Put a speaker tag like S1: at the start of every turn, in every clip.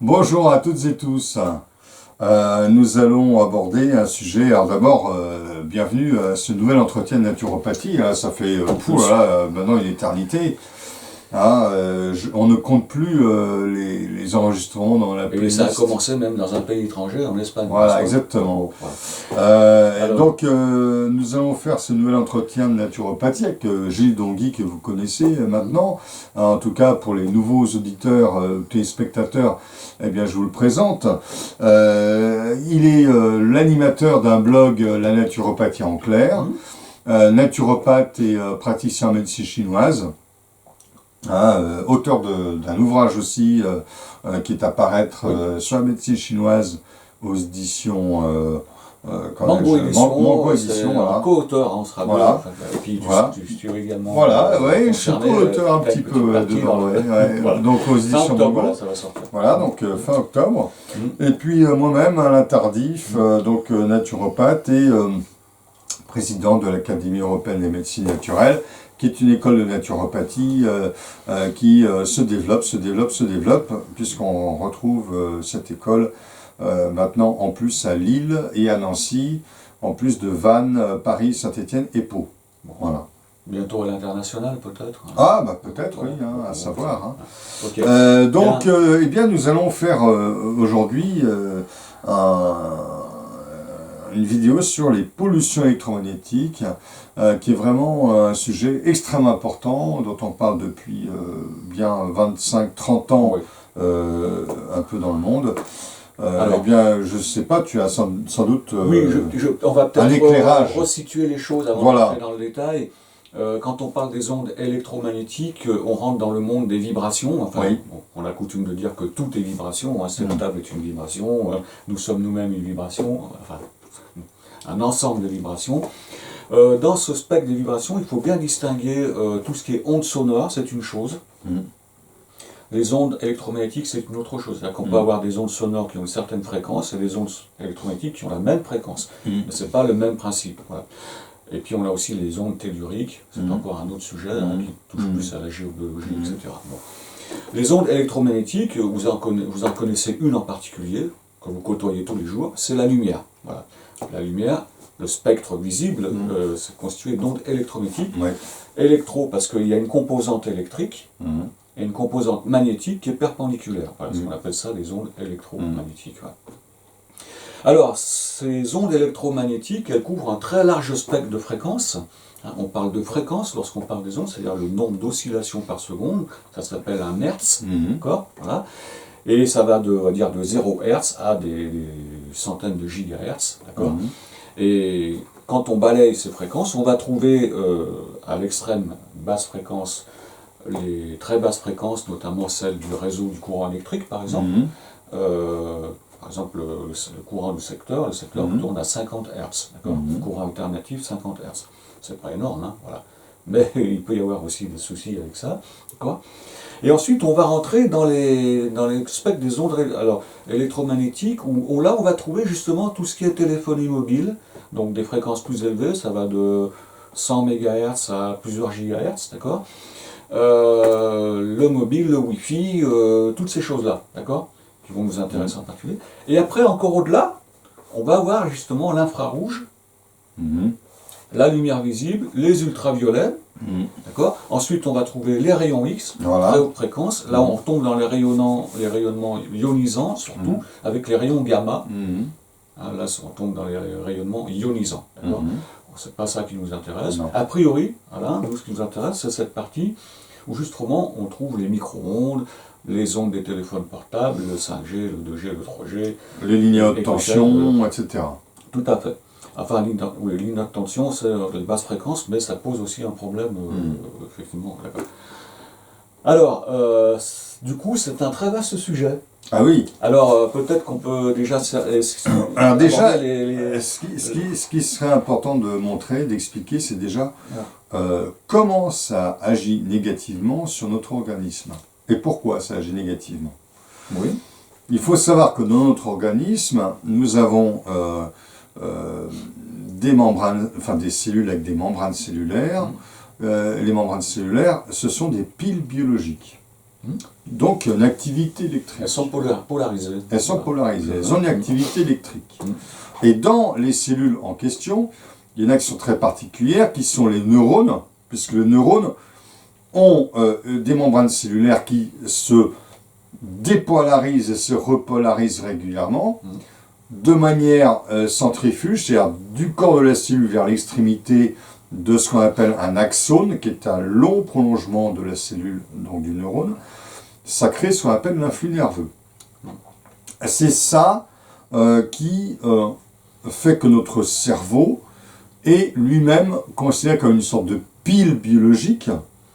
S1: Bonjour à toutes et tous. Nous allons aborder un sujet. Alors d'abord, bienvenue à ce nouvel entretien de naturopathie. Ça fait maintenant une éternité. On ne compte plus les enregistrements dans la playlist.
S2: Et ça a commencé même dans un pays étranger, en Espagne.
S1: Voilà, exactement. Nous allons faire ce nouvel entretien de naturopathie avec Gilles Dongui, que vous connaissez maintenant. En tout cas, pour les nouveaux auditeurs, téléspectateurs, eh bien, je vous le présente. Il est l'animateur d'un blog, La naturopathie en clair, naturopathe et praticien en médecine chinoise. Auteur d'un ouvrage aussi qui est à paraître sur la médecine chinoise aux éditions
S2: Mango Édition,
S1: voilà.
S2: Co-auteur, on sera
S1: voilà.
S2: Et puis tu suis également.
S1: Voilà, je suis co-auteur un petit peu dedans. Voilà. Donc aux éditions Mango.
S2: Ça va sortir.
S1: Voilà, donc fin octobre. Et puis moi-même, Alain Tardif, donc naturopathe et président de l'Académie européenne des médecines naturelles, qui est une école de naturopathie qui se développe, puisqu'on retrouve cette école maintenant en plus à Lille et à Nancy, en plus de Vannes, Paris, Saint-Étienne et Pau. Voilà.
S2: Bientôt à l'international peut-être.
S1: Peut-être, oui, à savoir.
S2: Okay.
S1: Eh bien, nous allons faire aujourd'hui une vidéo sur les pollutions électromagnétiques, qui est vraiment un sujet extrêmement important, dont on parle depuis bien 25-30 ans, un peu dans le monde. Alors, eh bien, je ne sais pas, tu as sans doute
S2: on va
S1: un éclairage.
S2: Peut-être resituer les choses avant d'entrer dans le détail. Quand on parle des ondes électromagnétiques, on rentre dans le monde des vibrations. On a coutume de dire que tout est vibration. Cette table est une vibration. Nous sommes nous-mêmes une vibration. Un ensemble de vibrations. Dans ce spectre des vibrations, il faut bien distinguer tout ce qui est ondes sonores, c'est une chose. Les ondes électromagnétiques, c'est une autre chose. C'est-à-dire qu'on peut avoir des ondes sonores qui ont une certaine fréquence et des ondes électromagnétiques qui ont la même fréquence. Mais ce n'est pas le même principe. Voilà. Et puis on a aussi les ondes telluriques, c'est encore un autre sujet qui touche plus à la géobiologie, etc. Bon. Les ondes électromagnétiques, vous en connaissez une en particulier, que vous côtoyez tous les jours, c'est la lumière. Voilà. La lumière, le spectre visible, c'est constitué d'ondes électromagnétiques. Électro, parce qu'il y a une composante électrique, et une composante magnétique qui est perpendiculaire. Voilà, on appelle ça les ondes électromagnétiques. Alors, ces ondes électromagnétiques, elles couvrent un très large spectre de fréquences. On parle de fréquence lorsqu'on parle des ondes, c'est-à-dire le nombre d'oscillations par seconde, ça s'appelle un hertz, d'accord, voilà. Et ça va de 0 Hz à des centaines de gigahertz, d'accord. Et quand on balaye ces fréquences, on va trouver à l'extrême basse fréquence les très basses fréquences, notamment celles du réseau du courant électrique, par exemple. Par exemple, le courant du secteur, le secteur tourne à 50 Hz, d'accord. Le courant alternatif, 50 Hz. C'est pas énorme, voilà. Mais il peut y avoir aussi des soucis avec ça, d'accord. Et ensuite, on va rentrer dans les spectres des ondes électromagnétiques, où là, on va trouver justement tout ce qui est téléphonie mobile, donc des fréquences plus élevées, ça va de 100 MHz à plusieurs gigahertz, d'accord. Le mobile, le Wi-Fi, toutes ces choses-là, d'accord, qui vont nous intéresser en particulier. Et après, encore au-delà, on va avoir justement l'infrarouge, la lumière visible, les ultraviolets, d'accord. Ensuite, on va trouver les rayons X, très haute fréquence. Là, on retombe dans les rayonnements ionisants, surtout, avec les rayons gamma. Là, on tombe dans les rayonnements ionisants, d'accord. C'est pas ça qui nous intéresse. A priori, voilà, nous, ce qui nous intéresse, c'est cette partie où justement on trouve les micro-ondes, les ondes des téléphones portables, le 5G, le 2G, le 3G,
S1: les lignes à haute tension, etc.
S2: Tout à fait. Enfin, les lignes à haute tension, c'est de basse fréquence, mais ça pose aussi un problème, effectivement. Alors, du coup, c'est un très vaste sujet.
S1: Ah oui.
S2: Alors, peut-être qu'on peut déjà...
S1: Alors déjà, ce qui serait important de montrer, d'expliquer, c'est déjà comment ça agit négativement sur notre organisme. Et pourquoi ça agit négativement.
S2: Oui.
S1: Il faut savoir que dans notre organisme, nous avons des membranes, enfin des cellules avec des membranes cellulaires. Les membranes cellulaires, ce sont des piles biologiques. donc une activité électrique.
S2: Elles sont polarisées.
S1: Elles sont polarisées, elles ont une activité électrique. Et dans les cellules en question, il y en a qui sont très particulières, qui sont les neurones, puisque les neurones ont des membranes cellulaires qui se dépolarisent et se repolarisent régulièrement, de manière centrifuge, c'est-à-dire du corps de la cellule vers l'extrémité de ce qu'on appelle un axone, qui est un long prolongement de la cellule, donc du neurone. Ça crée ce qu'on appelle l'influx nerveux. C'est ça qui fait que notre cerveau est lui-même considéré comme une sorte de pile biologique.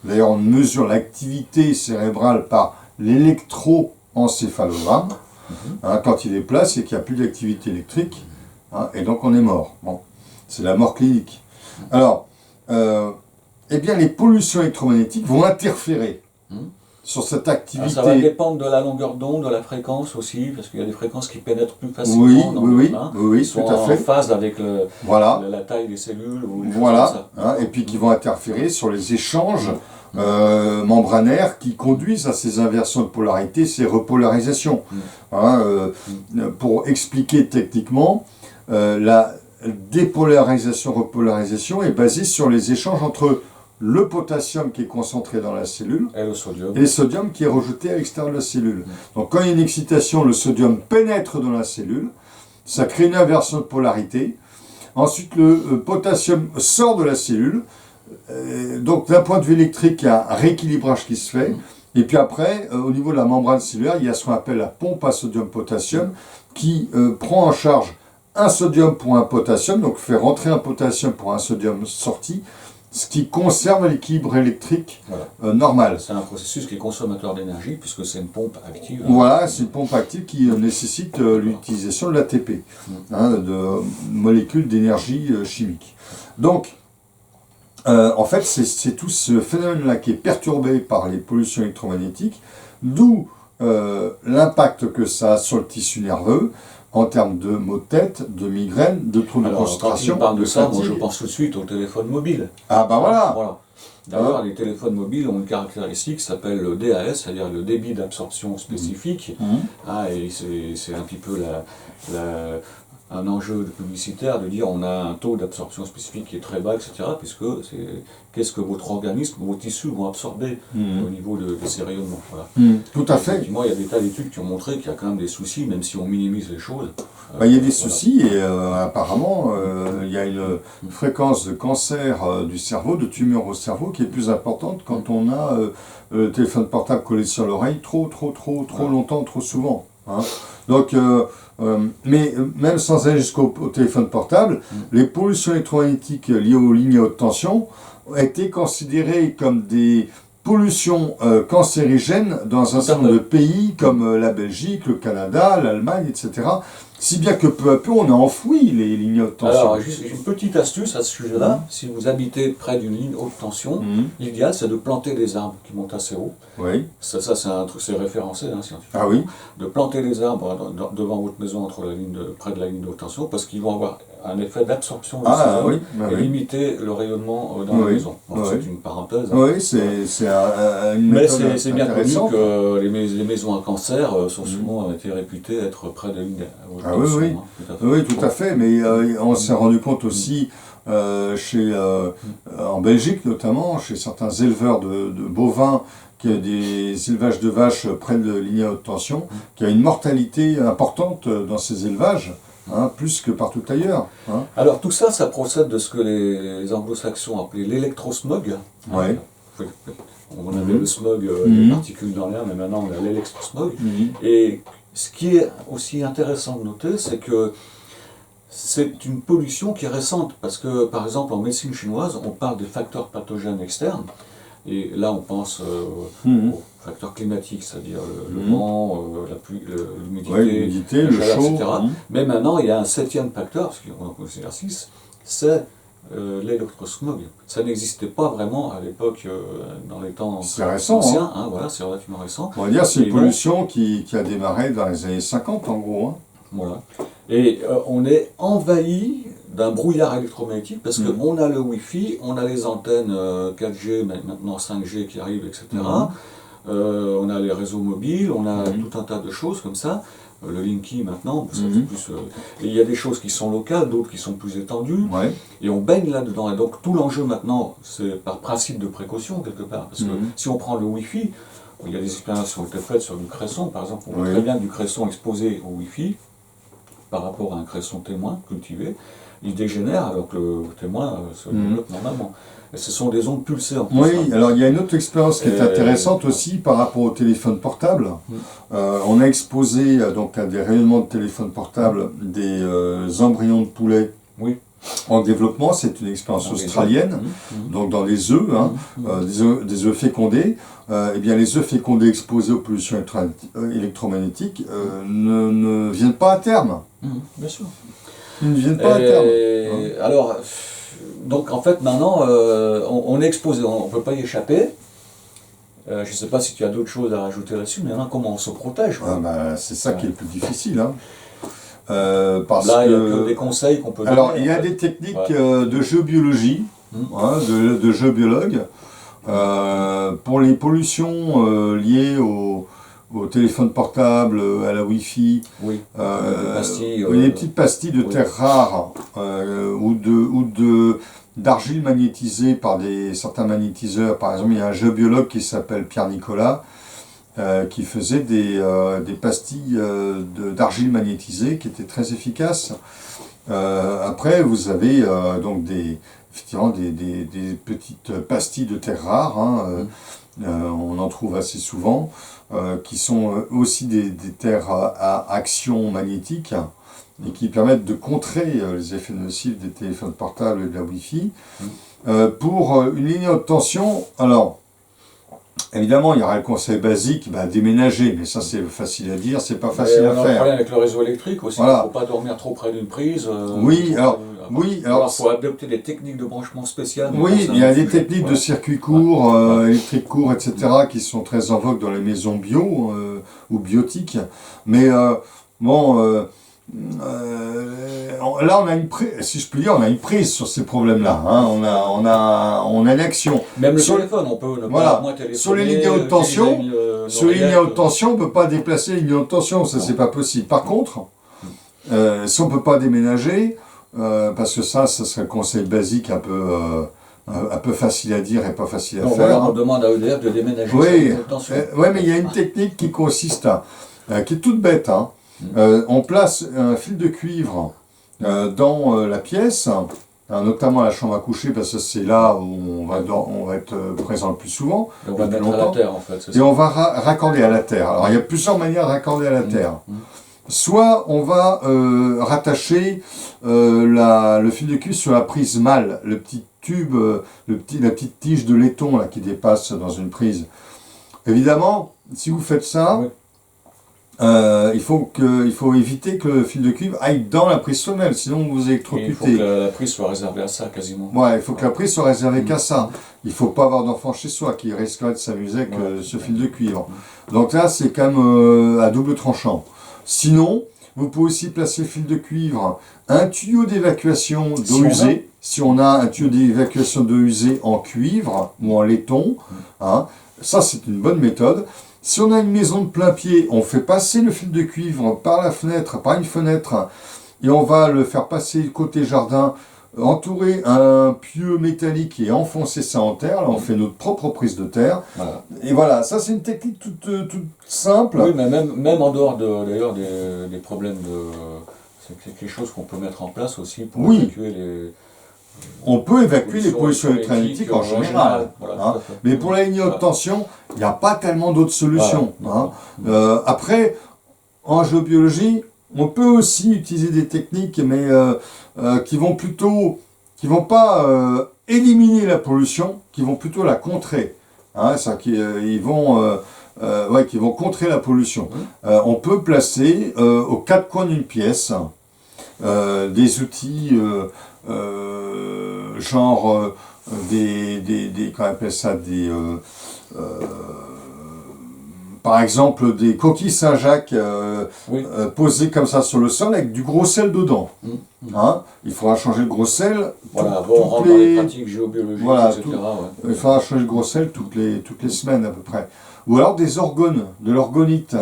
S1: D'ailleurs, on mesure l'activité cérébrale par l'électroencéphalogramme. Quand il est plat, c'est qu'il n'y a plus d'activité électrique, et donc on est mort. Bon, c'est la mort clinique. Alors, eh bien, les pollutions électromagnétiques vont interférer sur cette activité.
S2: Alors ça va dépendre de la longueur d'onde, de la fréquence aussi, parce qu'il y a des fréquences qui pénètrent plus facilement dans le humain, qui sont
S1: tout à fait.
S2: en phase avec la taille des cellules.
S1: Voilà, et puis qui vont interférer sur les échanges membranaires qui conduisent à ces inversions de polarité, ces repolarisations. Pour expliquer techniquement, la dépolarisation-repolarisation est basée sur les échanges entre le potassium qui est concentré dans la cellule
S2: et
S1: le sodium qui est rejeté à l'extérieur de la cellule. Donc quand il y a une excitation, le sodium pénètre dans la cellule, ça crée une inversion de polarité. Ensuite, le potassium sort de la cellule. Donc d'un point de vue électrique, il y a un rééquilibrage qui se fait. Et puis après, au niveau de la membrane cellulaire, il y a ce qu'on appelle la pompe à sodium-potassium qui prend en charge un sodium pour un potassium, donc fait rentrer un potassium pour un sodium sorti, ce qui conserve l'équilibre électrique normal.
S2: C'est un processus qui est consommateur d'énergie puisque c'est une pompe active.
S1: Voilà, c'est une pompe active qui nécessite l'utilisation de l'ATP, de molécules d'énergie chimique. Donc, en fait, c'est tout ce phénomène-là qui est perturbé par les pollutions électromagnétiques, d'où l'impact que ça a sur le tissu nerveux, en termes de maux de tête, de migraines, de troubles de concentration.
S2: Quand tu parles de ça, moi je pense tout de suite au téléphone mobile.
S1: Ah bah voilà.
S2: D'ailleurs, les téléphones mobiles ont une caractéristique qui s'appelle le DAS, c'est-à-dire le débit d'absorption spécifique. Et c'est un petit peu un enjeu publicitaire de dire on a un taux d'absorption spécifique qui est très bas, etc. Puisque qu'est-ce que votre organisme, vos tissus vont absorber au niveau de ces rayonnements.
S1: Tout à fait.
S2: Effectivement, il y a des tas d'études qui ont montré qu'il y a quand même des soucis, même si on minimise les choses.
S1: Il y a des soucis et apparemment il y a une fréquence de cancer du cerveau, de tumeur au cerveau qui est plus importante quand on a le téléphone portable collé sur l'oreille trop longtemps, trop souvent. Donc, mais même sans aller jusqu'au téléphone portable, les pollutions électromagnétiques liées aux lignes à haute tension ont été considérées comme des pollutions cancérigènes dans un certain nombre de pays comme la Belgique, le Canada, l'Allemagne, etc. Si bien que peu à peu, on a enfoui les lignes haute tension.
S2: Alors, juste une petite astuce à ce sujet-là. Si vous habitez près d'une ligne haute tension, l'idéal, c'est de planter des arbres qui montent assez haut.
S1: Oui.
S2: Ça c'est un truc, c'est référencé, scientifiquement.
S1: Ah oui.
S2: De planter des arbres devant votre maison, près de la ligne de haute tension, parce qu'ils vont avoir un effet d'absorption du sodium et limiter le rayonnement dans la maison. C'est une parenthèse.
S1: Oui, c'est une
S2: Mais
S1: méthode
S2: c'est bien connu que les maisons à cancer sont souvent été réputées être près de lignes à haute tension.
S1: Oui, tout à fait. Mais on s'est rendu compte aussi en Belgique notamment, chez certains éleveurs de bovins, qui a des élevages de vaches près de lignes à haute tension, qui a une mortalité importante dans ces élevages. Plus que partout ailleurs.
S2: Alors tout ça, ça procède de ce que les anglo-saxons appelaient l'électrosmog. On avait le smog, les particules dans l'air, mais maintenant on a l'électrosmog. Et ce qui est aussi intéressant de noter, c'est que c'est une pollution qui est récente, parce que par exemple en médecine chinoise, on parle des facteurs pathogènes externes. Et là, on pense aux facteurs climatiques, c'est-à-dire le vent, la pluie, l'humidité,
S1: le
S2: chaleur,
S1: chaud.
S2: etc. Mais maintenant, il y a un septième facteur, parce qu'on en considère 6, c'est l'électrosmog. Ça n'existait pas vraiment à l'époque, dans les temps anciens. Voilà, c'est relativement récent.
S1: On va dire que c'est une pollution qui a démarré dans les années 50, en gros.
S2: Voilà. Et on est envahi d'un brouillard électromagnétique parce qu'on a le Wi-Fi, on a les antennes 4G, maintenant 5G qui arrivent, etc. on a les réseaux mobiles, on a tout un tas de choses comme ça. Le Linky maintenant, ça fait plus, et il y a des choses qui sont locales, d'autres qui sont plus étendues, et on baigne là-dedans. Et donc tout l'enjeu maintenant, c'est par principe de précaution quelque part, parce que si on prend le Wi-Fi, il y a des expériences qui ont été faites sur du cresson, par exemple, on voit très bien du cresson exposé au Wi-Fi, par rapport à un cresson témoin cultivé, il dégénère alors que le témoin se développe normalement. Et ce sont des ondes pulsées en plus.
S1: Oui, alors il y a une autre expérience qui est intéressante aussi par rapport au téléphone portable. On a exposé donc à des rayonnements de téléphone portable des embryons de poulet en développement. C'est une expérience australienne, donc dans les œufs, des œufs fécondés. Eh bien, les œufs fécondés exposés aux pollutions électromagnétiques ne viennent pas à terme.
S2: Bien sûr.
S1: Ils ne viennent pas à terme.
S2: Alors, donc en fait maintenant, on est exposé, on ne peut pas y échapper. Je ne sais pas si tu as d'autres choses à rajouter là-dessus, mais maintenant comment on se protège, quoi.
S1: C'est ça qui est le plus difficile. Hein.
S2: Parce là, il y a que des conseils qu'on peut donner.
S1: Alors, il y a des techniques de géobiologie, de géobiologues, pour les pollutions liées au téléphone portable, à la Wi-Fi, des petites pastilles de terres rares ou d'argile magnétisée par certains magnétiseurs. Par exemple, il y a un géobiologue qui s'appelle Pierre Nicolas qui faisait des pastilles d'argile magnétisée qui étaient très efficaces. Après, vous avez donc effectivement des petites pastilles de terres rares, on en trouve assez souvent, qui sont aussi des terres à action magnétique et qui permettent de contrer les effets nocifs des téléphones portables et de la Wi-Fi. Pour une ligne haute tension, alors, évidemment, il y aura le conseil basique, déménager, mais ça c'est facile à dire, c'est pas facile à faire. On a un
S2: problème avec le réseau électrique aussi, il ne faut pas dormir trop près d'une prise.
S1: Il
S2: faut adopter des techniques de branchement spéciales.
S1: Oui, il y a des techniques de circuits courts, électriques courts, etc., qui sont très en vogue dans les maisons bio ou biotiques. Mais là, on a une prise, si je puis dire, on a une prise sur ces problèmes-là. On a une action.
S2: Même le téléphone, on peut ne pas moins téléphoner.
S1: Sur les lignes haute tension, on ne peut pas déplacer les lignes haute tension, ça c'est pas possible. Par contre, si on ne peut pas déménager, parce que ça serait le conseil basique un peu facile à dire et pas facile à faire.
S2: Voilà, on demande à EDF de déménager.
S1: Oui, mais il y a une technique qui consiste qui est toute bête. On place un fil de cuivre dans la pièce, notamment la chambre à coucher, parce que c'est là où on va être présent le plus souvent.
S2: Et on va mettre à la terre, en fait.
S1: Et on va raccorder à la terre. Alors, il y a plusieurs manières de raccorder à la terre. Soit on va rattacher le fil de cuivre sur la prise mâle, le petit tube, la petite tige de laiton là, qui dépasse dans une prise. Évidemment, si vous faites ça, il faut éviter que le fil de cuivre aille dans la prise femelle, sinon vous vous électrocutez.
S2: Il faut que la prise soit réservée à ça, quasiment.
S1: Ouais, il faut que la prise soit réservée qu'à ça. Il ne faut pas avoir d'enfant chez soi qui risquerait de s'amuser avec ce fil de cuivre. Donc là, c'est quand même à double tranchant. Sinon, vous pouvez aussi placer le fil de cuivre, un tuyau d'évacuation d'eau usée, si on a un tuyau d'évacuation d'eau usée en cuivre ou en laiton, ça c'est une bonne méthode. Si on a une maison de plein pied, on fait passer le fil de cuivre par une fenêtre, et on va le faire passer côté jardin, entourer un pieu métallique et enfoncer ça en terre. Là, on fait notre propre prise de terre. Voilà. Et voilà, ça c'est une technique toute simple.
S2: Oui, mais même en dehors d'ailleurs des problèmes c'est quelque chose qu'on peut mettre en place aussi pour évacuer les...
S1: On peut évacuer les pollutions électromagnétiques en général. Voilà, mais pour la ligne haute tension, il n'y a pas tellement d'autres solutions. Après, en géobiologie, on peut aussi utiliser des techniques, mais qui vont pas éliminer la pollution, qui vont plutôt la contrer. Qui vont contrer la pollution. On peut placer aux quatre coins d'une pièce des outils genre qu'on appelle ça par exemple des coquilles Saint-Jacques posées comme ça sur le sol avec du gros sel dedans. Il faudra changer le gros sel.
S2: Voilà, on rentre dans les pratiques géobiologiques, etc.
S1: Il faudra changer le gros sel toutes les semaines à peu près. ou alors des orgones, de l'orgonite.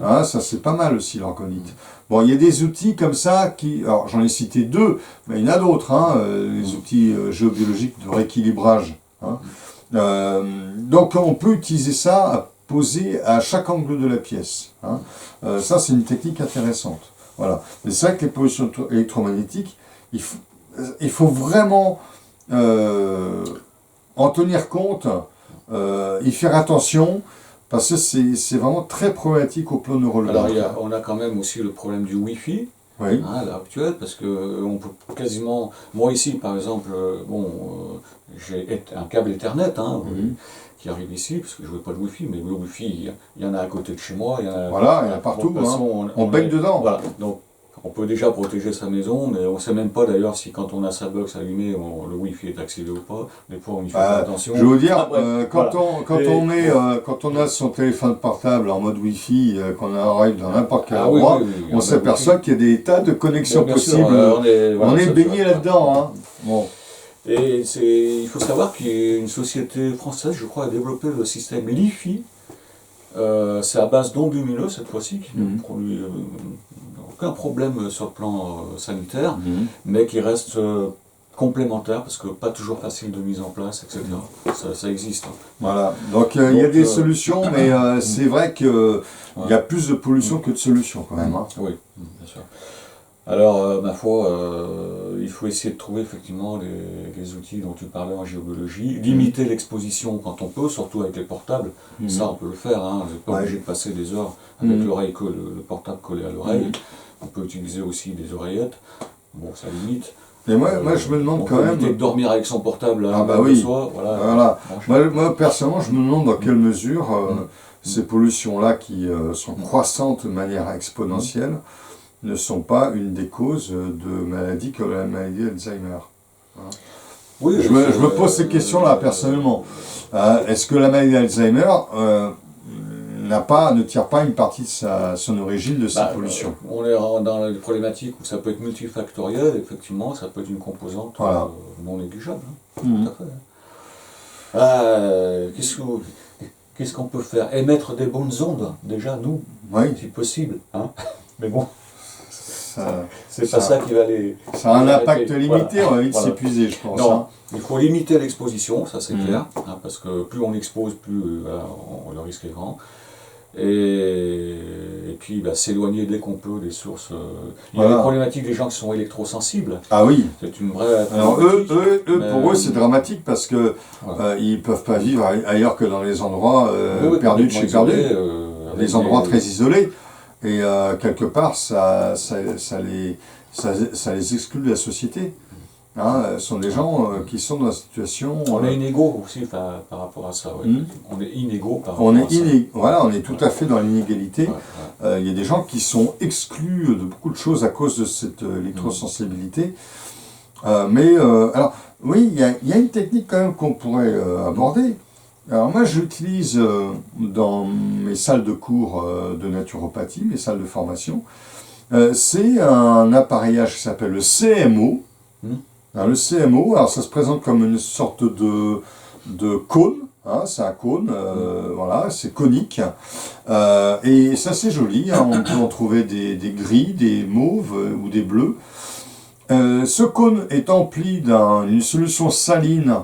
S1: Hein, ça c'est pas mal aussi l'orgonite. Bon, il y a des outils comme ça qui, alors j'en ai cité 2, mais il y en a d'autres, hein, les outils géobiologiques de rééquilibrage. Hein. Donc on peut utiliser ça à poser à chaque angle de la pièce. Hein. Ça c'est une technique intéressante. Voilà. Mais c'est vrai que les pollutions électromagnétiques, il faut vraiment en tenir compte, y faire attention, parce que c'est vraiment très problématique au plan neurologique.
S2: Alors on a quand même aussi le problème du Wi-Fi,
S1: oui.
S2: à l'heure actuelle, parce que on peut quasiment... Moi ici par exemple, j'ai un câble Ethernet qui arrive ici, parce que je ne veux pas de Wi-Fi, mais le Wi-Fi, il y en a à côté de chez moi. Il y en
S1: a partout, on baigne dedans.
S2: Voilà, donc on peut déjà protéger sa maison, mais on ne sait même pas d'ailleurs si quand on a sa box allumée, le Wi-Fi est activé ou pas. Des fois, on y fait pas attention.
S1: Je veux vous dire, quand on a son téléphone portable en mode Wi-Fi, qu'on arrive dans n'importe quel endroit, on s'aperçoit qu'il y a des tas de connexions possibles. On est baigné là-dedans. Hein. Bon.
S2: Et il faut savoir qu'une société française, je crois, a développé le système LiFi. C'est à base d'ondes lumineuses cette fois-ci, qui ne produit aucun problème sur le plan sanitaire, mais qui reste complémentaire parce que pas toujours facile de mise en place, etc. Ça existe. Hein.
S1: Voilà, donc il y a des solutions, mais c'est vrai qu'il y a plus de pollution que de solutions quand même. Hein.
S2: Oui, bien sûr. Alors, ma foi, il faut essayer de trouver effectivement les outils dont tu parlais en géobiologie, limiter l'exposition quand on peut, surtout avec les portables. Ça, on peut le faire, hein. On n'est pas obligé de passer des heures avec l'oreille le portable collé à l'oreille. On peut utiliser aussi des oreillettes. Bon, ça limite.
S1: Et moi je me demande quand même...
S2: éviter de dormir avec son portable
S1: de
S2: soi. Voilà.
S1: Moi, personnellement, je me demande dans quelle mesure ces pollutions-là qui sont croissantes de manière exponentielle ne sont pas une des causes de maladies comme la maladie d'Alzheimer. Hein.
S2: Oui,
S1: je me pose ces questions-là personnellement. Est-ce que la maladie d'Alzheimer ne tire pas une partie de son origine de ces pollutions?
S2: On est dans les problématiques où ça peut être multifactoriel, effectivement, ça peut être une composante non négligeable. Hein. Tout à fait. Qu'est-ce qu'on peut faire? Émettre des bonnes ondes, déjà, nous, si possible. Hein. Mais bon... C'est pas ça qui va les...
S1: Ça a un impact limité, on va vite s'épuiser, je pense.
S2: Non,
S1: hein.
S2: il faut limiter l'exposition, ça c'est clair, hein, parce que plus on expose, plus le risque est grand. Et puis s'éloigner dès qu'on peut des sources... Il y a les problématiques des gens qui sont électrosensibles.
S1: Ah oui.
S2: C'est une vraie...
S1: Alors pour eux c'est dramatique parce que ils peuvent pas vivre ailleurs que dans les endroits perdus de chez perdus, des endroits très isolés. Et quelque part, ça les exclut de la société. Hein, ce sont des gens qui sont dans une situation...
S2: On est inégaux aussi par rapport à ça. On est inégaux par rapport à ça.
S1: Voilà, on est tout à fait dans l'inégalité. Il y a des gens qui sont exclus de beaucoup de choses à cause de cette électrosensibilité. Alors, oui, il y a une technique quand même qu'on pourrait aborder. Alors moi j'utilise dans mes salles de cours de naturopathie, mes salles de formation, c'est un appareillage qui s'appelle le CMO. Alors, le CMO, alors ça se présente comme une sorte de cône, hein, c'est un cône, voilà, c'est conique, et c'est assez joli, hein, on peut en trouver des gris, des mauves ou des bleus. Ce cône est empli d'une solution saline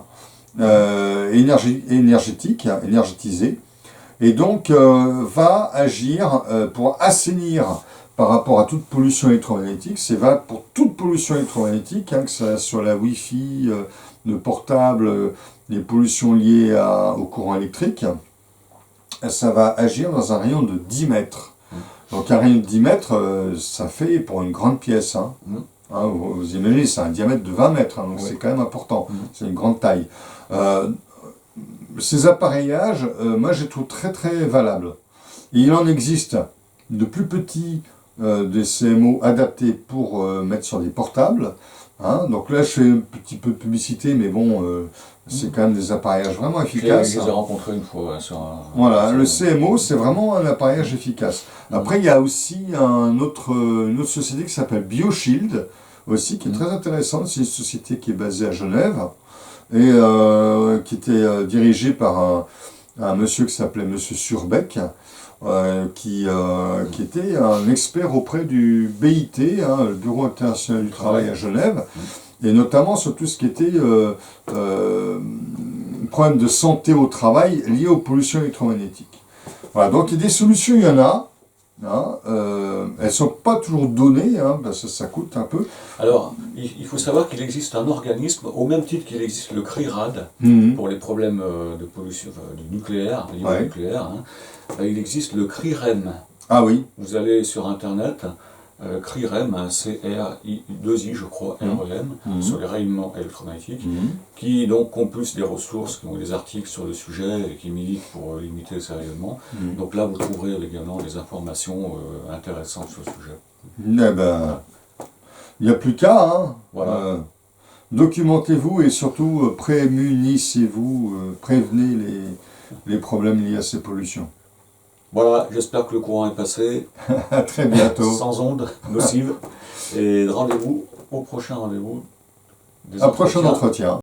S1: énergétisée, et donc va agir pour assainir par rapport à toute pollution électromagnétique. C'est valable pour toute pollution électromagnétique, hein, que ce soit la Wi-Fi, le portable, les pollutions liées au courant électrique. Ça va agir dans un rayon de 10 mètres. Donc un rayon de 10 mètres, ça fait pour une grande pièce. Hein. Hein, vous imaginez, c'est un diamètre de 20 mètres, hein, donc c'est quand même important, c'est une grande taille. Ces appareillages, moi je les trouve très très valables. Et il en existe de plus petits, des CMO adaptés pour mettre sur des portables. Hein. Donc là je fais un petit peu de publicité, mais bon, c'est quand même des appareillages vraiment efficaces.
S2: Je les ai rencontrés une fois sur un...
S1: Voilà, le CMO c'est vraiment un appareillage efficace. Après il y a aussi une autre société qui s'appelle BioShield, aussi, qui est très intéressante. C'est une société qui est basée à Genève et qui était dirigée par un monsieur qui s'appelait Monsieur Surbeck, qui était un expert auprès du BIT, hein, le Bureau international du travail à Genève, et notamment sur tout ce qui était problème de santé au travail lié aux pollutions électromagnétiques. Voilà, donc des solutions, il y en a. Hein, elles ne sont pas toujours données, hein, parce que ça coûte un peu.
S2: Alors, il faut savoir qu'il existe un organisme, au même titre qu'il existe le CRIRAD, pour les problèmes de pollution du nucléaire, nucléaire, hein, il existe le CRIREM.
S1: Ah oui.
S2: Vous allez sur Internet, CRIREM, C-R-I-2-I, je crois, R-E-M, sur les rayonnements électromagnétiques, qui donc compulsent des ressources, qui ont des articles sur le sujet et qui militent pour limiter ces rayonnements. Donc là, vous trouverez également des informations intéressantes sur le sujet.
S1: Eh ben, il n'y a plus qu'à. Hein.
S2: Voilà.
S1: Documentez-vous et surtout prémunissez-vous, prévenez les problèmes liés à ces pollutions.
S2: Voilà, j'espère que le courant est passé.
S1: À très bientôt.
S2: Sans ondes nocives. Et rendez-vous au prochain rendez-vous.
S1: Un prochain entretien.